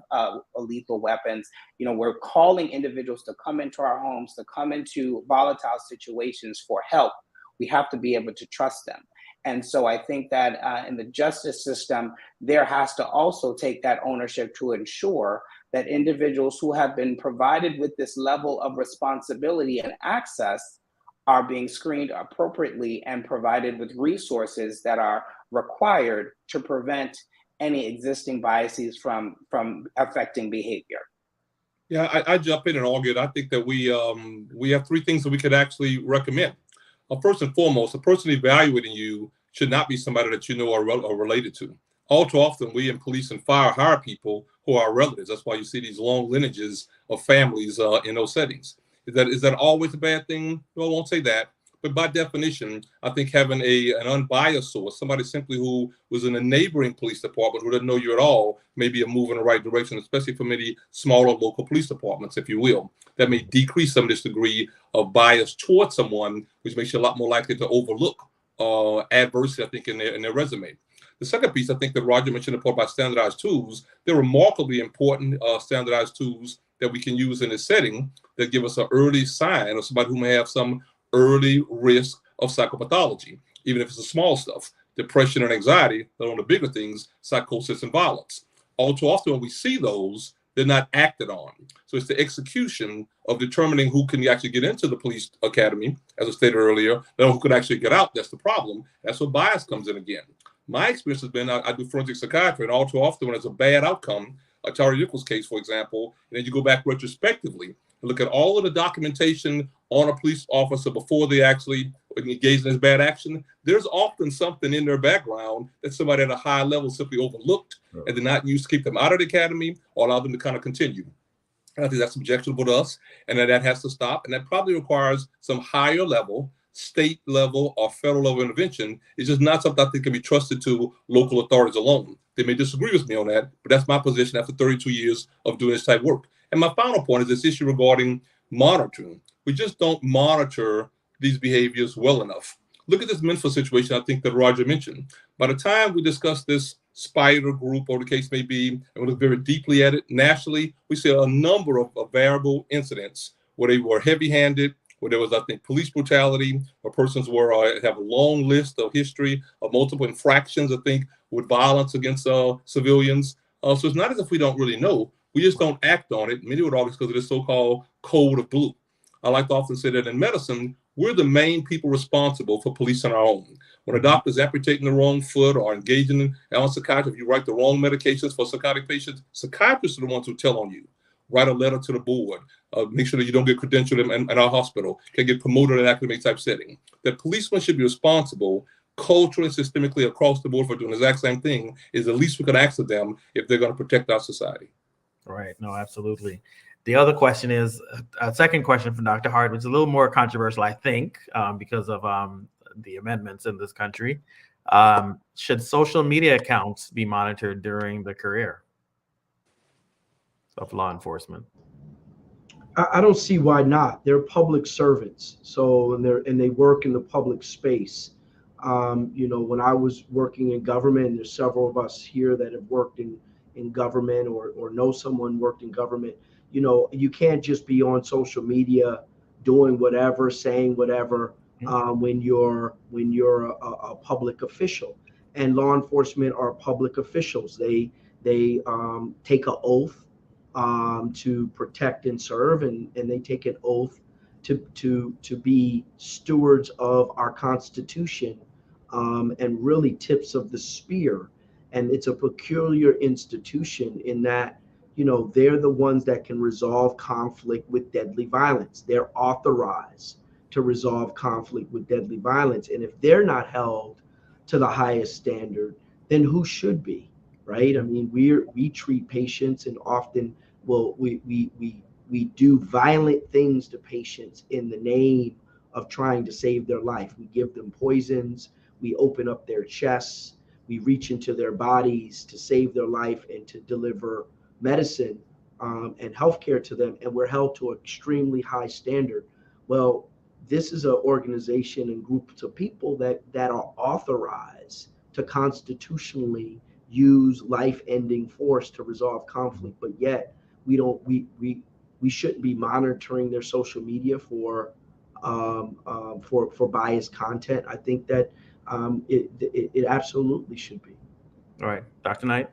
lethal weapons. We're calling individuals to come into our homes, to come into volatile situations for help. We have to be able to trust them. And so I think that in the justice system, there has to also take that ownership to ensure that individuals who have been provided with this level of responsibility and access are being screened appropriately and provided with resources that are required to prevent any existing biases from affecting behavior. Yeah, I jump in and argue. I think that we have three things that we could actually recommend. First and foremost, the person evaluating you should not be somebody that you know are related to. All too often, we in police and fire hire people who are relatives. That's why you see these long lineages of families in those settings. Is that always a bad thing? No, I won't say that. But by definition, I think having an unbiased source, somebody simply who was in a neighboring police department who doesn't know you at all, may be a move in the right direction, especially for many smaller local police departments, if you will. That may decrease some of this degree of bias towards someone, which makes you a lot more likely to overlook adversity, I think, in their resume. The second piece, I think that Roger mentioned the part about standardized tools. They're remarkably important standardized tools that we can use in a setting that give us an early sign of somebody who may have some early risk of psychopathology, even if it's the small stuff, depression and anxiety, but on the bigger things, psychosis and violence. All too often when we see those, they're not acted on. So it's the execution of determining who can actually get into the police academy, as I stated earlier, then who can actually get out. That's the problem. That's where bias comes in again. My experience has been, I do forensic psychiatry, and all too often when there's a bad outcome, a Tari Nichols case, for example, and then you go back retrospectively and look at all of the documentation on a police officer before they actually engaged in this bad action, there's often something in their background that somebody at a high level simply overlooked and did not use to keep them out of the academy or allow them to kind of continue. And I think that's objectionable to us, and that has to stop. And that probably requires some higher level, state level or federal level intervention. It's just not something I think can be trusted to local authorities alone. They may disagree with me on that, but that's my position after 32 years of doing this type of work. And my final point is this issue regarding monitoring. We just don't monitor these behaviors well enough. Look at this Memphis situation I think that Roger mentioned. By the time we discuss this spider group or the case may be, and we look very deeply at it nationally, we see a number of variable incidents where they were heavy-handed, where there was, I think, police brutality, where persons have a long list of history of multiple infractions, I think, with violence against civilians. So it's not as if we don't really know. We just don't act on it. Many would argue because of this so-called code of blue. I like to often say that in medicine, we're the main people responsible for policing our own. When a doctor's amputating the wrong foot or engaging in psychiatry, if you write the wrong medications for psychotic patients, psychiatrists are the ones who tell on you. Write a letter to the board. Make sure that you don't get credentialed in our hospital. Can get promoted in an academic type setting. That policemen should be responsible culturally and systemically across the board for doing the exact same thing is the least we could ask of them if they're going to protect our society. Right. No, absolutely. The other question is a second question from Dr. Hart, which is a little more controversial, I think, because of the amendments in this country. Should social media accounts be monitored during the career of law enforcement? I don't see why not. They're public servants, so and they work in the public space. When I was working in government, and there's several of us here that have worked in government or know someone worked in government. You can't just be on social media doing whatever, saying whatever when you're a public official. And law enforcement are public officials. They take an oath to protect and serve, and they take an oath to be stewards of our Constitution, and really tips of the spear. And it's a peculiar institution in that, they're the ones that can resolve conflict with deadly violence. They're authorized to resolve conflict with deadly violence. And if they're not held to the highest standard, then who should be, right? I mean, we treat patients, and often, we do violent things to patients in the name of trying to save their life. We give them poisons, we open up their chests, we reach into their bodies to save their life and to deliver medicine and healthcare to them, and we're held to an extremely high standard. Well, this is an organization and groups of people that are authorized to constitutionally use life-ending force to resolve conflict, but yet we shouldn't be monitoring their social media for biased content. I think that it absolutely should be. All right, Dr. Knight.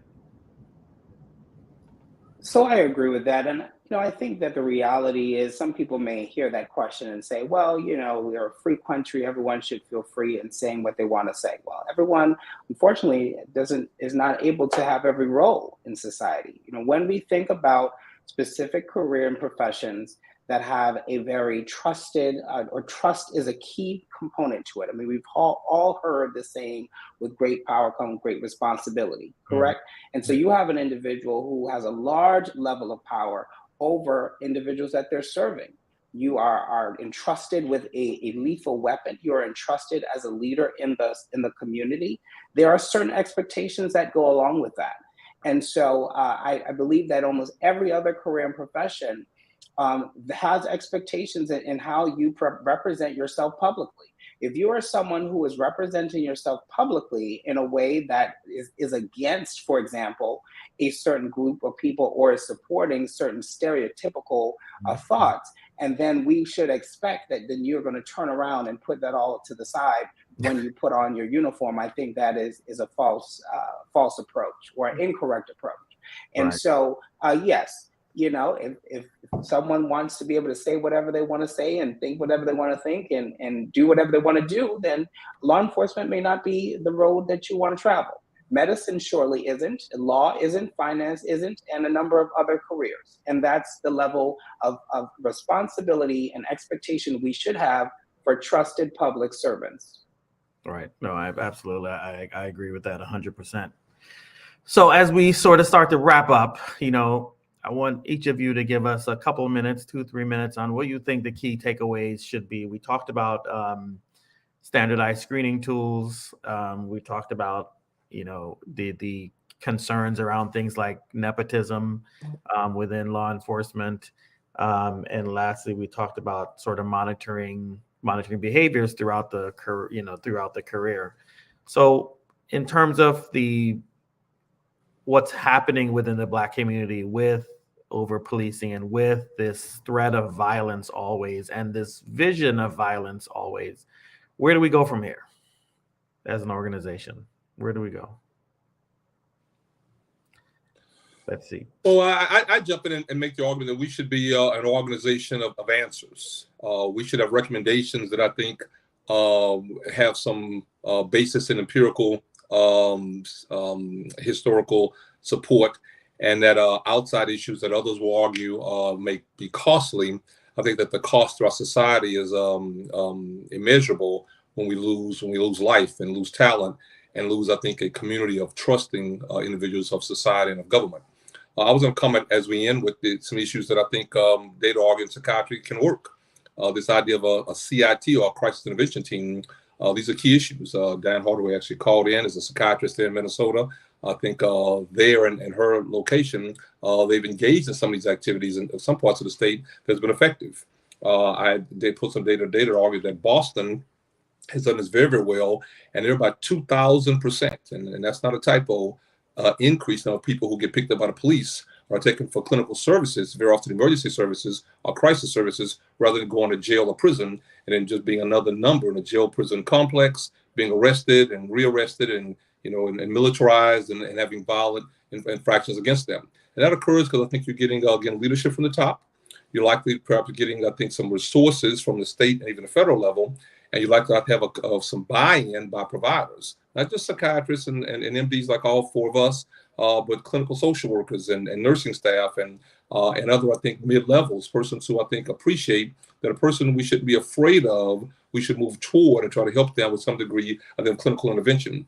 So I agree with that. And, I think that the reality is some people may hear that question and say, well, we're a free country. Everyone should feel free in saying what they want to say. Well, everyone, unfortunately, is not able to have every role in society. When we think about specific career and professions that have a very trusted, or trust is a key component to it. I mean, we've all heard the saying, with great power comes great responsibility, correct? Mm-hmm. And so you have an individual who has a large level of power over individuals that they're serving. You are entrusted with a lethal weapon. You are entrusted as a leader in the community. There are certain expectations that go along with that. And so I believe that almost every other career and profession has expectations in how you represent yourself publicly. If you are someone who is representing yourself publicly in a way that is against, for example, a certain group of people, or is supporting certain stereotypical thoughts, and then we should expect that then you're going to turn around and put that all to the side when you put on your uniform, I think that is a false approach, or an incorrect approach. And right. So, yes, if someone wants to be able to say whatever they want to say and think whatever they want to think and do whatever they want to do, then law enforcement may not be the road that you want to travel. Medicine surely isn't, law isn't, finance isn't, and a number of other careers. And that's the level of responsibility and expectation we should have for trusted public servants. Right. No, I absolutely. I agree with that 100%. So as we sort of start to wrap up, I want each of you to give us a couple of minutes, 2-3 minutes, on what you think the key takeaways should be. We talked about standardized screening tools. We talked about, the concerns around things like nepotism within law enforcement. And lastly, we talked about sort of monitoring behaviors throughout the career. So in terms of what's happening within the Black community with over policing and with this threat of violence always, and this vision of violence always, where do we go from here as an organization? Where do we go? Let's see. Well, I jump in and make the argument that we should be an organization of answers. We should have recommendations that I think have some basis in empirical historical support, and that outside issues that others will argue may be costly. I think that the cost to our society is immeasurable when we lose life and lose talent and lose, I think, a community of trusting individuals of society and of government. I was going to comment as we end with some issues that I think data arguing psychiatry can work. This idea of a CIT, or a crisis intervention team, these are key issues. Dan Hardaway actually called in as a psychiatrist there in Minnesota. I think there and her location, they've engaged in some of these activities in some parts of the state that's been effective. They put some data to argue that Boston has done this very, very well, and they're about 2,000%, and that's not a typo, increase in people who get picked up by the police are taken for clinical services, very often emergency services or crisis services, rather than going to jail or prison and then just being another number in a jail prison complex, being arrested and rearrested and militarized and having violent infractions against them. And that occurs because I think you're getting again leadership from the top. You're likely perhaps getting, I think, some resources from the state and even the federal level, and you're likely to have some buy-in by providers, not just psychiatrists and MDs like all four of us, but clinical social workers and nursing staff and other, I think, mid-levels, persons who I think appreciate that a person we shouldn't be afraid of, we should move toward and try to help them with some degree of their clinical intervention.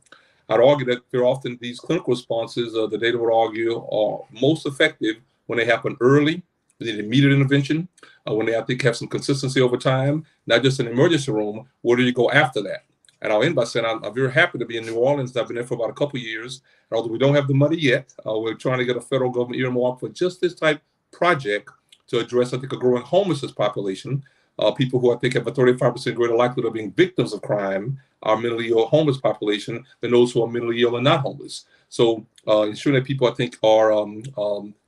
I'd argue that very often these clinical responses, the data would argue, are most effective when they happen early, they need immediate intervention, when they, I think, have some consistency over time, not just in the emergency room. Where do you go after that? And I'll end by saying I'm very happy to be in New Orleans. I've been there for about a couple of years. And although we don't have the money yet, we're trying to get a federal government earmark for just this type project to address, I think, a growing homelessness population. People who I think have a 35% greater likelihood of being victims of crime are mentally ill homeless population than those who are mentally ill and not homeless. So ensuring that people, I think, are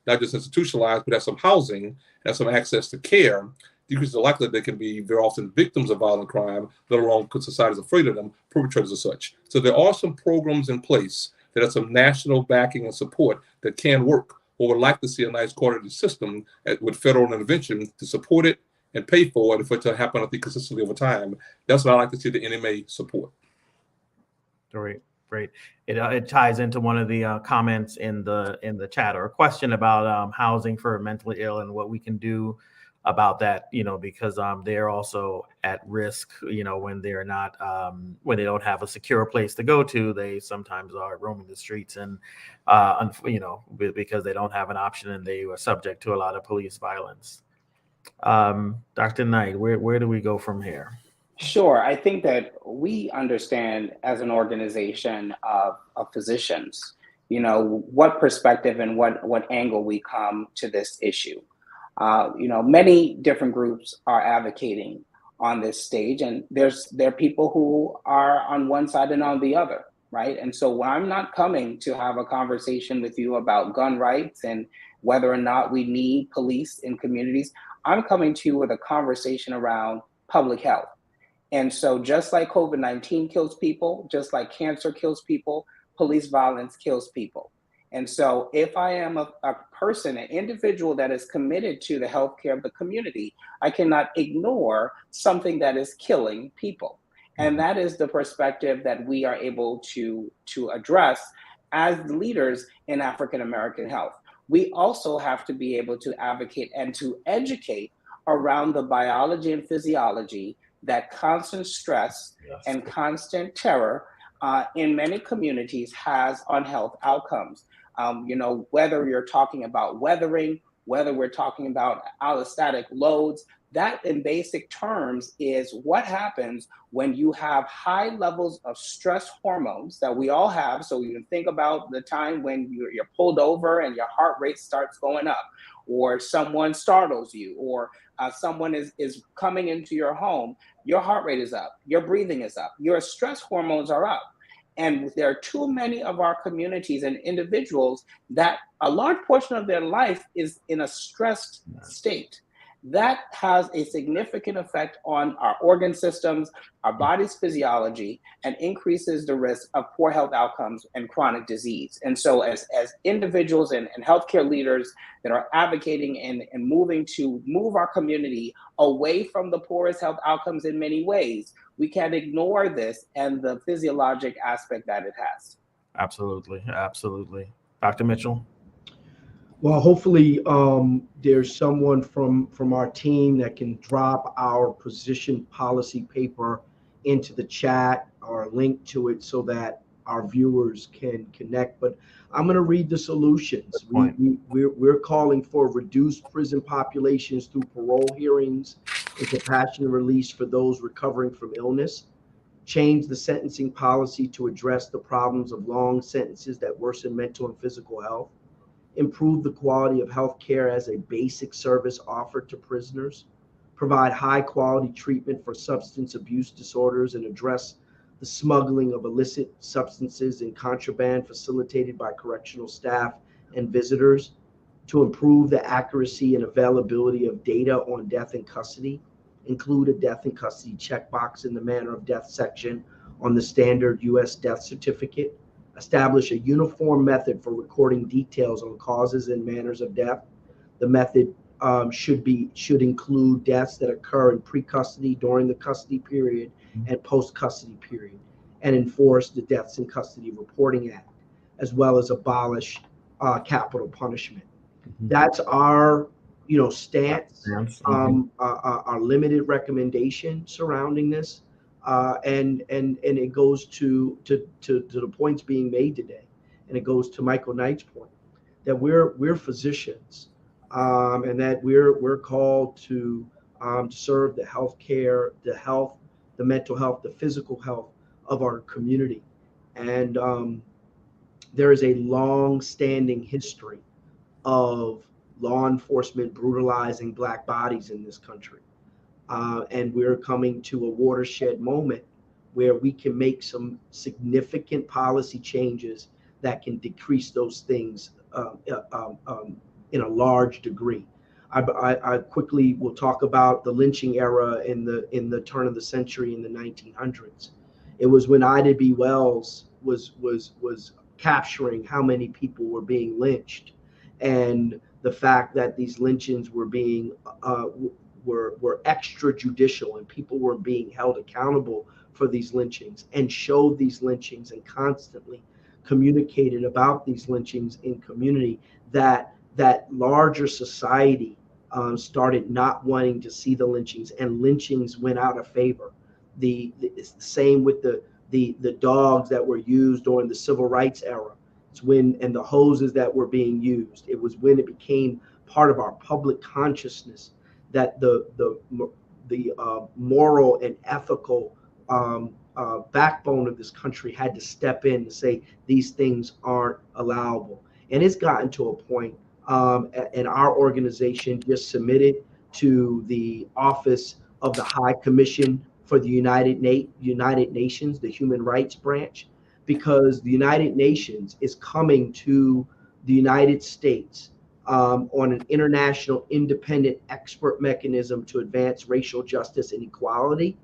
not just institutionalized, but have some housing, have some access to care, decreases the likelihood they can be very often victims of violent crime, let alone because society is afraid of them, perpetrators as such. So there are some programs in place that have some national backing and support that can work, or would like to see a nice coordinated system with federal intervention to support it and pay for it, for it to happen, I think, consistently over time. That's what I like to see the NMA support. Great. It ties into one of the comments in the chat, or a question about housing for mentally ill and what we can do about that, because they're also at risk, when they're not, when they don't have a secure place to go to. They sometimes are roaming the streets and, because they don't have an option and they are subject to a lot of police violence. Dr. Knight, where do we go from here? Sure. I think that we understand as an organization of physicians, what perspective and what angle we come to this issue. Many different groups are advocating on this stage, and there are people who are on one side and on the other, right? And so I'm not coming to have a conversation with you about gun rights and whether or not we need police in communities. I'm coming to you with a conversation around public health. And so just like COVID-19 kills people, just like cancer kills people, police violence kills people. And so if I am a person, an individual that is committed to the healthcare of the community, I cannot ignore something that is killing people. And that is the perspective that we are able to address as leaders in African American health. We also have to be able to advocate and to educate around the biology and physiology that constant stress and constant terror in many communities has on health outcomes. Whether you're talking about weathering, whether we're talking about allostatic loads, that in basic terms is what happens when you have high levels of stress hormones that we all have. So you can think about the time when you're pulled over and your heart rate starts going up, or someone startles you, or someone is coming into your home, your heart rate is up, your breathing is up, your stress hormones are up. And there are too many of our communities and individuals that a large portion of their life is in a stressed state. That has a significant effect on our organ systems, our body's physiology, and increases the risk of poor health outcomes and chronic disease. And so as individuals and healthcare leaders that are advocating and moving to move our community away from the poorest health outcomes in many ways, we can't ignore this and the physiologic aspect that it has. Absolutely. Absolutely. Dr. Mitchell? Well, hopefully there's someone from our team that can drop our position policy paper into the chat or link to it so that our viewers can connect. But I'm going to read the solutions. We're calling for reduced prison populations through parole hearings and compassionate release for those recovering from illness. Change the sentencing policy to address the problems of long sentences that worsen mental and physical health. Improve the quality of health care as a basic service offered to prisoners, provide high quality treatment for substance abuse disorders, and address the smuggling of illicit substances and contraband facilitated by correctional staff and visitors, to improve the accuracy and availability of data on death in custody, include a death in custody checkbox in the manner of death section on the standard U.S. death certificate, establish a uniform method for recording details on causes and manners of death. The method should include deaths that occur in pre-custody, during the custody period, and post-custody period, and enforce the Deaths in Custody Reporting Act, as well as abolish capital punishment. That's our stance, our limited recommendation surrounding this. And it goes to the points being made today, and it goes to Michael Knight's point that we're physicians, and that we're called to serve the healthcare, the health, the mental health, the physical health of our community, and there is a long-standing history of law enforcement brutalizing Black bodies in this country. And we're coming to a watershed moment where we can make some significant policy changes that can decrease those things in a large degree. I quickly will talk about the lynching era in the turn of the century in the 1900s. It was when Ida B. Wells was capturing how many people were being lynched, and the fact that these lynchings were being were extrajudicial, and people were being held accountable for these lynchings, and showed these lynchings and constantly communicated about these lynchings in community, that larger society started not wanting to see the lynchings, and lynchings went out of favor. It's the same with the dogs that were used during the civil rights era. It's when, and the hoses that were being used. It was when it became part of our public consciousness that the moral and ethical backbone of this country had to step in to say these things aren't allowable. And it's gotten to a point, and our organization just submitted to the Office of the High Commission for the United Nations, the Human Rights Branch, because the United Nations is coming to the United States on an international independent expert mechanism to advance racial justice and equality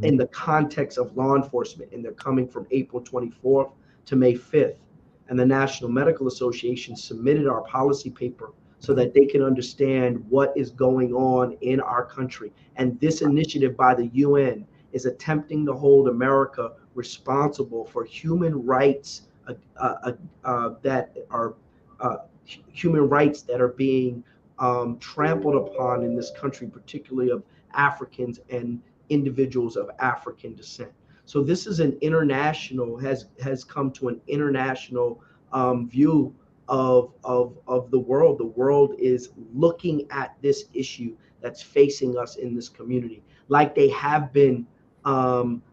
in the context of law enforcement. And they're coming from April 24th to May 5th. And the National Medical Association submitted our policy paper so that they can understand what is going on in our country. And this initiative by the UN is attempting to hold America responsible for human rights that are human rights that are being trampled upon in this country, particularly of Africans and individuals of African descent. So this is an international, has come to an international view of the world. The world is looking at this issue that's facing us in this community, like they have been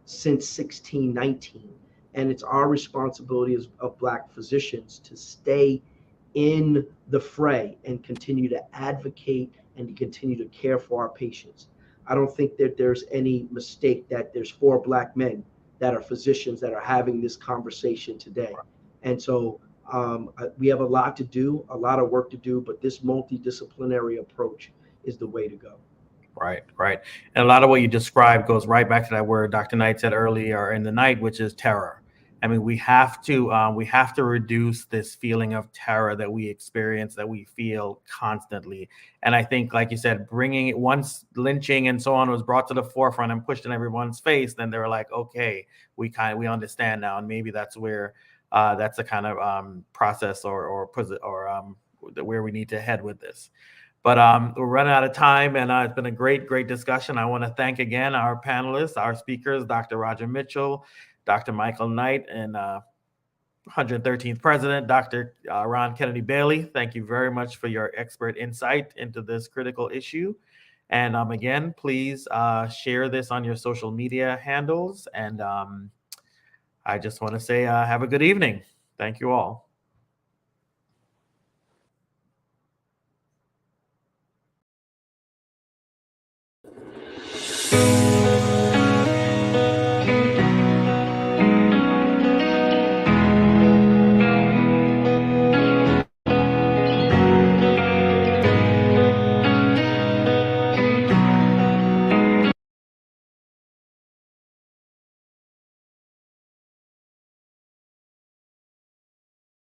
since 1619. And it's our responsibility as of Black physicians to stay in the fray and continue to advocate and to continue to care for our patients. I don't think that there's any mistake that there's 4 Black men that are physicians that are having this conversation today. And so we have a lot to do, a lot of work to do, but this multidisciplinary approach is the way to go. Right. And a lot of what you described goes right back to that word Dr. Knight said earlier in the night, which is terror. I mean, we have to reduce this feeling of terror that we experience, that we feel constantly. And I think, like you said, bringing it, once lynching and so on was brought to the forefront and pushed in everyone's face, then they were like, okay, we understand now, and maybe that's where that's the kind of process or where we need to head with this. But we're running out of time, and it's been a great discussion. I want to thank again our panelists, our speakers, Dr. Roger Mitchell, Dr. Michael Knight, and 113th President, Dr. Ron Kennedy Bailey. Thank you very much for your expert insight into this critical issue. And again, please share this on your social media handles. And I just want to say have a good evening. Thank you all.